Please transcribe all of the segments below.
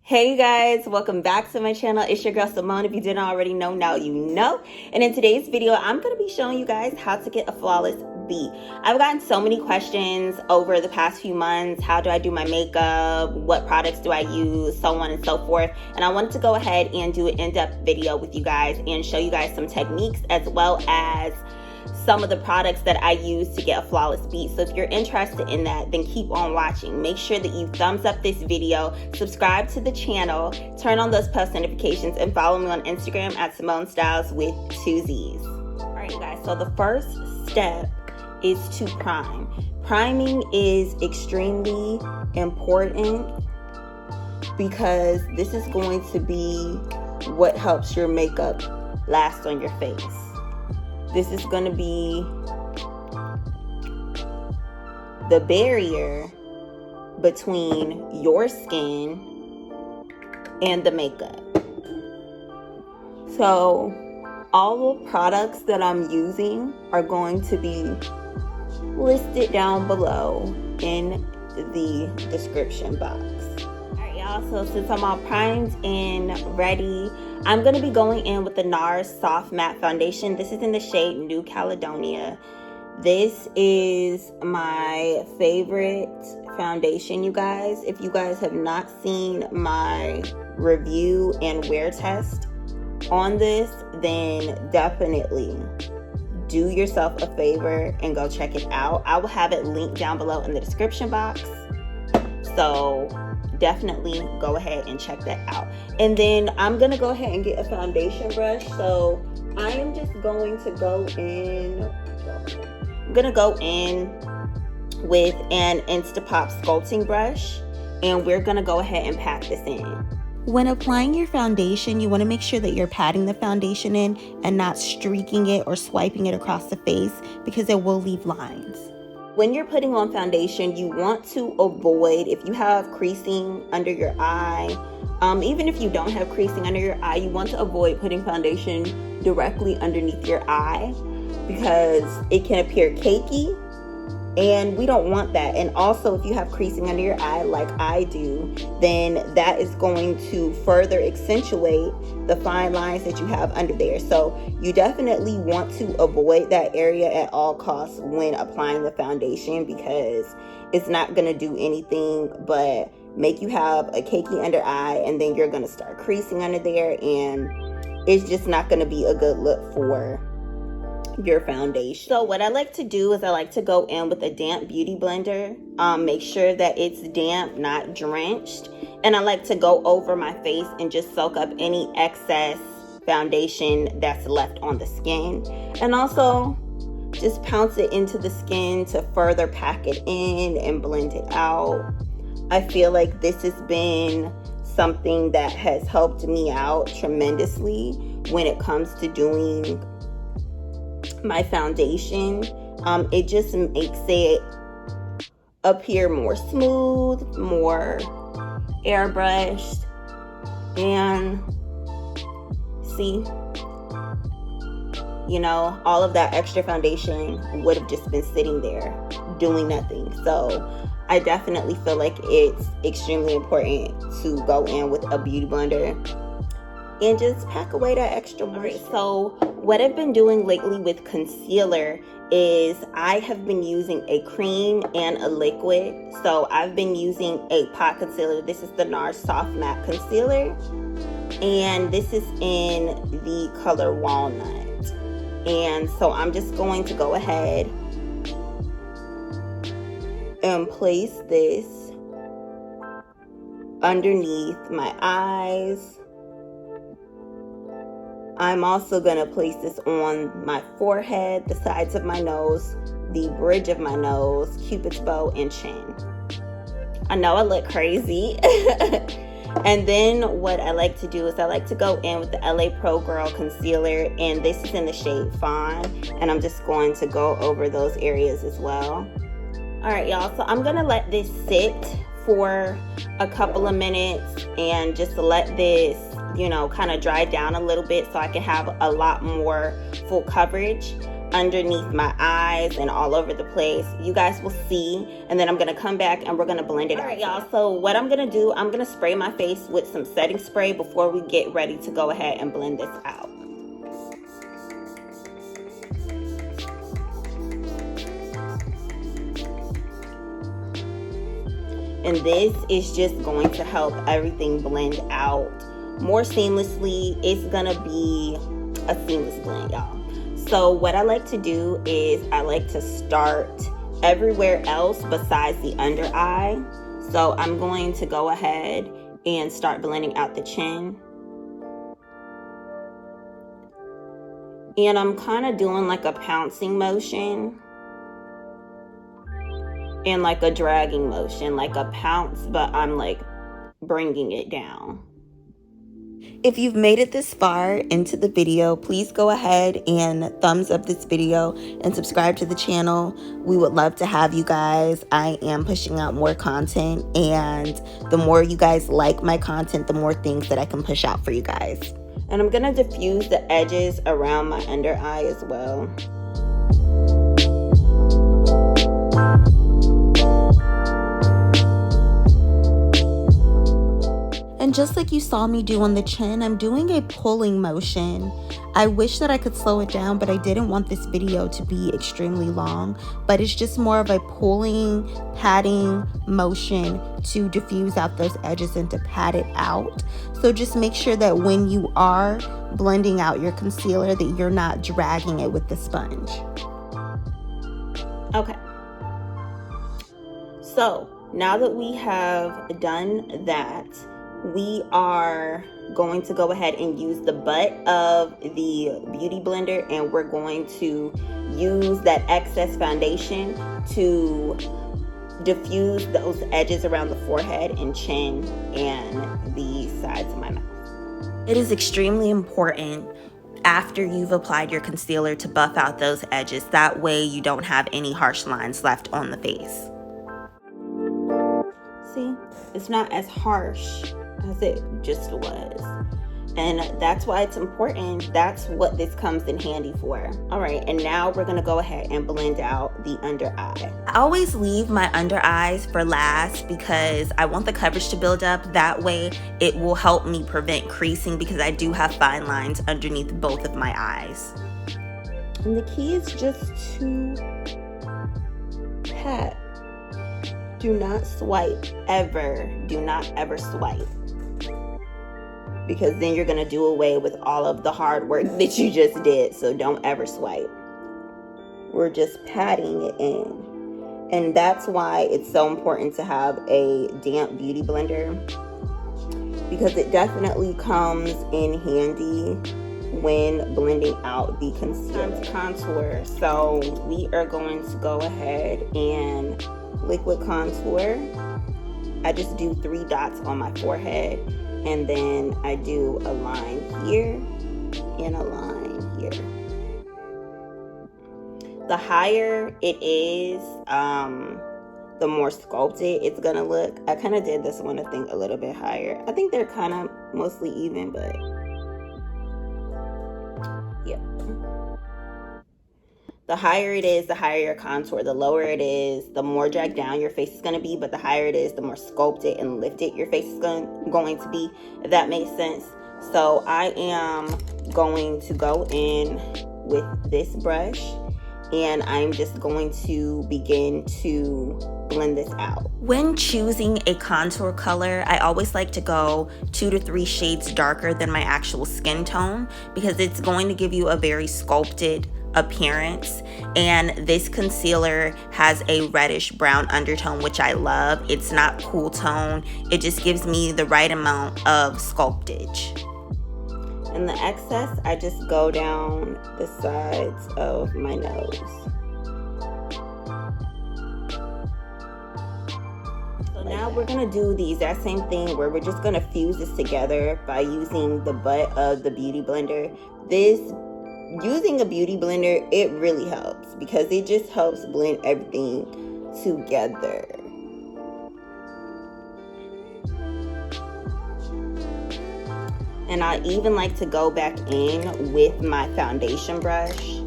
Hey you guys, welcome back to my channel. It's your girl Symone. If you didn't already know, now you know. And in today's video, I'm going to be showing you guys how to get a flawless beat. I've gotten so many questions over the past few months. How do I do my makeup? What products do I use? So on and so forth. And I wanted to go ahead and do an in-depth video with you guys and show you guys some techniques as well as some of the products that I use to get a flawless beat. So if you're interested in that, then keep on watching. Make sure that you thumbs up this video, subscribe to the channel, turn on those post notifications, and follow me on Instagram at Symone Stylez with 2 Z's. All right, you guys, so the first step is to prime. Priming is extremely important because this is going to be what helps your makeup last on your face. This is going to be the barrier between your skin and the makeup. So all the products that I'm using are going to be listed down below in the description box. Alright y'all, so since I'm all primed and ready, I'm going to be going in with the NARS Soft Matte Foundation. This is in the shade New Caledonia. This is my favorite foundation, you guys. If you guys have not seen my review and wear test on this, then definitely do yourself a favor and go check it out. I will have it linked down below in the description box. So definitely go ahead and check that out. And then I'm gonna go ahead and get a foundation brush. So I am just going to go in, I'm gonna go in with an Instapop sculpting brush, and we're gonna go ahead and pat this in. When applying your foundation, you want to make sure that you're patting the foundation in and not streaking it or swiping it across the face, because it will leave lines. When you're putting on foundation, you want to avoid, if you have creasing under your eye, even if you don't have creasing under your eye, you want to avoid putting foundation directly underneath your eye because it can appear cakey, and we don't want that. And also, if you have creasing under your eye like I do, then that is going to further accentuate the fine lines that you have under there. So you definitely want to avoid that area at all costs when applying the foundation, because it's not going to do anything but make you have a cakey under eye, and then you're going to start creasing under there, and it's just not going to be a good look for your foundation. So what I like to do is I like to go in with a damp beauty blender. Make sure that it's damp, not drenched. And I like to go over my face and just soak up any excess foundation that's left on the skin. And also just pounce it into the skin to further pack it in and blend it out. I feel like this has been something that has helped me out tremendously when it comes to doing my foundation. It just makes it appear more smooth, more airbrushed, and see, you know, all of that extra foundation would have just been sitting there doing nothing. So I definitely feel like it's extremely important to go in with a beauty blender and just pack away that extra moisture. So what I've been doing lately with concealer is I have been using a cream and a liquid. So I've been using a pot concealer. This is the NARS Soft Matte Concealer, and this is in the color Walnut. And so I'm just going to go ahead and place this underneath my eyes. I'm also going to place this on my forehead, the sides of my nose, the bridge of my nose, Cupid's bow, and chin. I know I look crazy. And then what I like to do is I like to go in with the LA Pro Girl Concealer, and this is in the shade Fawn, and I'm just going to go over those areas as well. Alright y'all, so I'm going to let this sit for a couple of minutes and just let this, you know, kind of dry down a little bit so I can have a lot more full coverage. underneath my eyes and all over the place. You guys will see, and then I'm gonna come back and we're gonna blend it out. All right, y'all, so what I'm gonna do, I'm gonna spray my face with some setting spray before we get ready to go ahead and blend this out. And this is just going to help everything blend out more seamlessly. It's gonna be a seamless blend, y'all. So what I like to do is I like to start everywhere else besides the under eye. So I'm going to go ahead and start blending out the chin. And I'm kind of doing like a pouncing motion and like a dragging motion, like a pounce, but I'm like bringing it down. If you've made it this far into the video, please go ahead and thumbs up this video and subscribe to the channel. We would love to have you guys. I am pushing out more content, and the more you guys like my content, the more things that I can push out for you guys. And I'm gonna diffuse the edges around my under eye as well. And just like you saw me do on the chin, I'm doing a pulling motion. I wish that I could slow it down, but I didn't want this video to be extremely long. But it's just more of a pulling, patting motion to diffuse out those edges and to pat it out. So just make sure that when you are blending out your concealer that you're not dragging it with the sponge. Okay. So now that we have done that, we are going to go ahead and use the butt of the beauty blender, and we're going to use that excess foundation to diffuse those edges around the forehead and chin and the sides of my mouth. It is extremely important after you've applied your concealer to buff out those edges. That way you don't have any harsh lines left on the face. See, it's not as harsh as it just was, and that's why it's important. That's what this comes in handy for. All right, and now we're gonna go ahead and blend out the under eye. I always leave my under eyes for last because I want the coverage to build up. That way it will help me prevent creasing, because I do have fine lines underneath both of my eyes. And the key is just to pat. Do not swipe ever. Do not ever swipe, because then you're gonna do away with all of the hard work that you just did. So don't ever swipe. We're just patting it in. And that's why it's so important to have a damp beauty blender, because it definitely comes in handy when blending out the concealer. Contour. So we are going to go ahead and liquid contour. I just do 3 dots on my forehead, and then I do a line here and a line here. The higher it is, the more sculpted it's gonna look. I kind of did this one, I think, a little bit higher. I think they're kind of mostly even, but yeah. The higher it is, the higher your contour. The lower it is, the more dragged down your face is going to be. But the higher it is, the more sculpted and lifted your face is going to be, if that makes sense. So I am going to go in with this brush, and I'm just going to begin to blend this out. When choosing a contour color, I always like to go 2 to 3 shades darker than my actual skin tone, because it's going to give you a very sculpted appearance. And this concealer has a reddish brown undertone, which I love. It's not cool tone. It just gives me the right amount of sculptage. And the excess, I just go down the sides of my nose. So now we're gonna do the exact same thing, where we're just gonna fuse this together by using the butt of the beauty blender. Using a beauty blender, it really helps, because it just helps blend everything together. And I even like to go back in with my foundation brush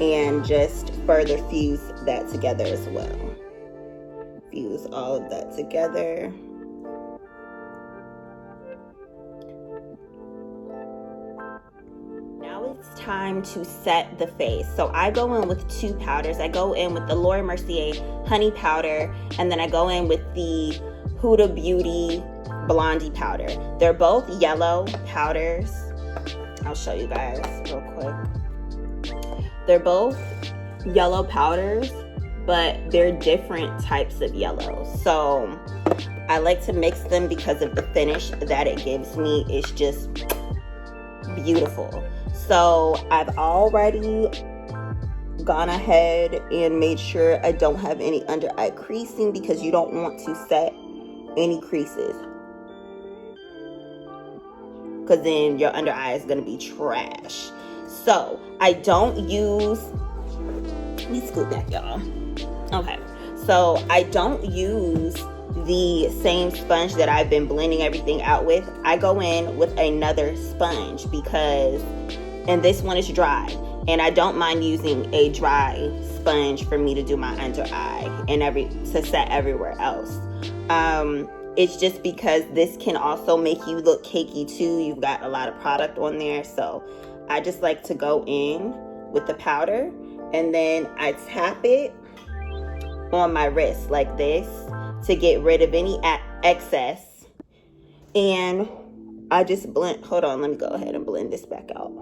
and just further fuse that together as well. Fuse all of that together. Now it's time to set the face. So I go in with two powders. I go in with the Laura Mercier Honey Powder, and then I go in with the Huda Beauty Blondie Powder. They're both yellow powders. I'll show you guys real quick. They're both yellow powders, but they're different types of yellow. So I like to mix them because of the finish that it gives me. It's just beautiful. So I've already gone ahead and made sure I don't have any under eye creasing, because you don't want to set any creases, because then your under eye is going to be trash. So I don't use, let me scoot back, y'all. Okay, so I don't use the same sponge that I've been blending everything out with. I go in with another sponge because, and this one is dry, and I don't mind using a dry sponge for me to do my under eye and to set everywhere else. It's just because this can also make you look cakey too. You've got a lot of product on there, so I just like to go in with the powder, and then I tap it on my wrist like this to get rid of any excess, and I just blend. Hold on, let me go ahead and blend this back out.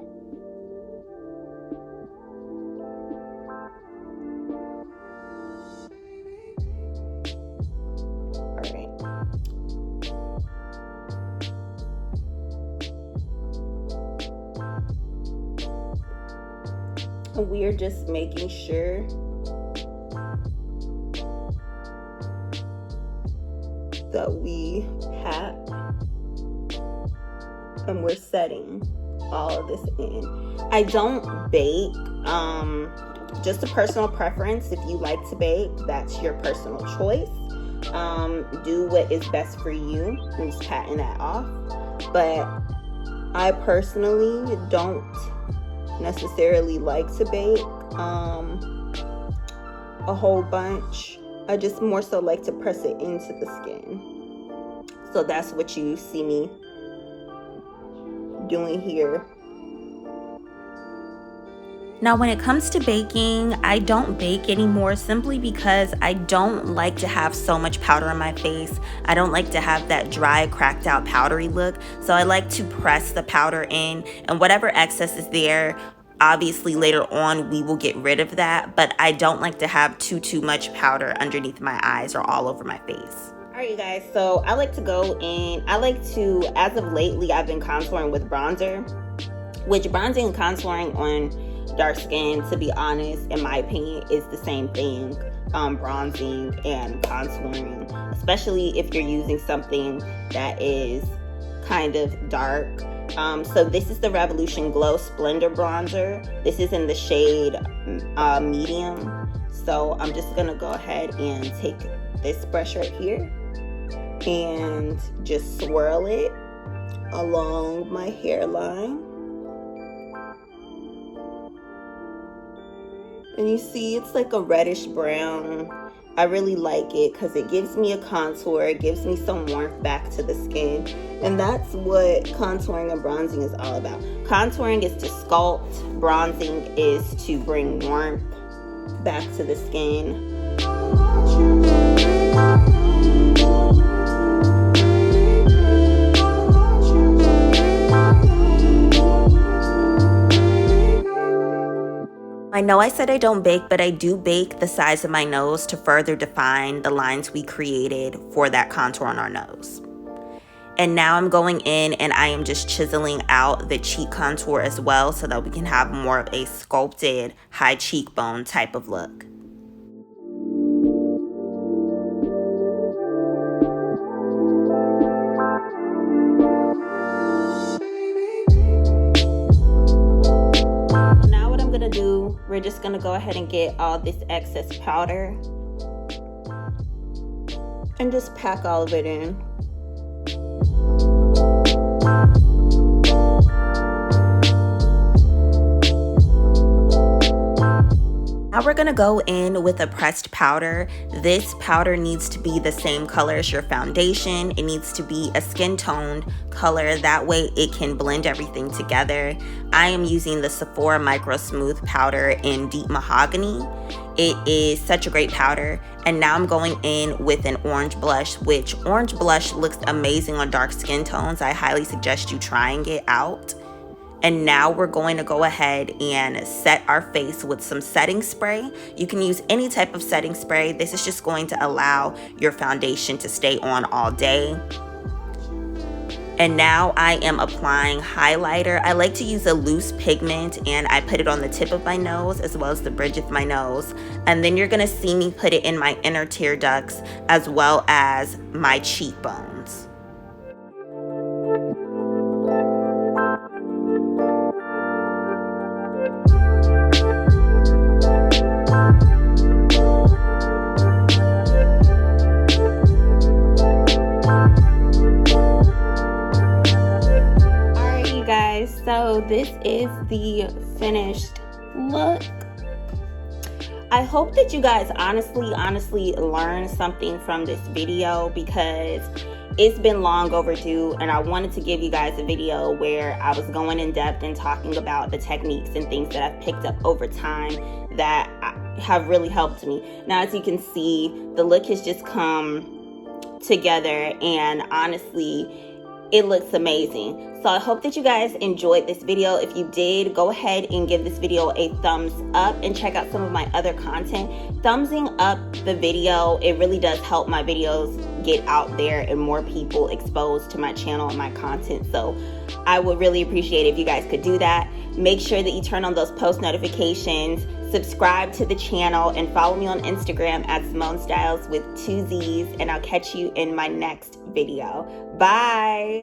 We're just making sure that we pat and we're setting all of this in. I don't bake, just a personal preference. If you like to bake, that's your personal choice. Do what is best for you. I'm just patting that off. But I personally don't necessarily like to bake a whole bunch. I just more so like to press it into the skin. So that's what you see me doing here. Now, when it comes to baking, I don't bake anymore simply because I don't like to have so much powder on my face. I don't like to have that dry, cracked out, powdery look. So I like to press the powder in, and whatever excess is there, obviously later on we will get rid of that, but I don't like to have too much powder underneath my eyes or all over my face. Alright, you guys, so I like to go in, as of lately, I've been contouring with bronzer, which bronzing and contouring on dark skin, to be honest, in my opinion, is the same thing. Bronzing and contouring, especially if you're using something that is kind of dark. So this is the Revolution Glow Splendor bronzer. This is in the shade medium. So I'm just gonna go ahead and take this brush right here and just swirl it along my hairline. And you see it's like a reddish brown. I really like it because it gives me a contour, it gives me some warmth back to the skin, and that's what contouring and bronzing is all about. Contouring is to sculpt, bronzing is to bring warmth back to the skin. I know I said I don't bake, but I do bake the size of my nose to further define the lines we created for that contour on our nose. And now I'm going in and I am just chiseling out the cheek contour as well so that we can have more of a sculpted high cheekbone type of look. We're just gonna go ahead and get all this excess powder and just pack all of it in. we're gonna go in with a pressed powder. This powder needs to be the same color as your foundation. It needs to be a skin toned color, that way it can blend everything together. I am using the Sephora Micro Smooth powder in Deep Mahogany. It is such a great powder. And now I'm going in with an orange blush, which orange blush looks amazing on dark skin tones. I highly suggest you trying it out. And now we're going to go ahead and set our face with some setting spray. You can use any type of setting spray. This is just going to allow your foundation to stay on all day. And now I am applying highlighter. I like to use a loose pigment, and I put it on the tip of my nose as well as the bridge of my nose. And then you're gonna see me put it in my inner tear ducts as well as my cheekbones. So this is the finished look. I hope that you guys honestly learned something from this video, because it's been long overdue, and I wanted to give you guys a video where I was going in depth and talking about the techniques and things that I've picked up over time that have really helped me. Now, as you can see, the look has just come together, and honestly, it looks amazing. So I hope that you guys enjoyed this video. If you did, go ahead and give this video a thumbs up and check out some of my other content. Thumbsing up the video, it really does help my videos get out there and more people exposed to my channel and my content. So I would really appreciate it if you guys could do that. Make sure that you turn on those post notifications, subscribe to the channel, and follow me on Instagram at Symone Stylez with 2 Z's, and I'll catch you in my next video. Bye.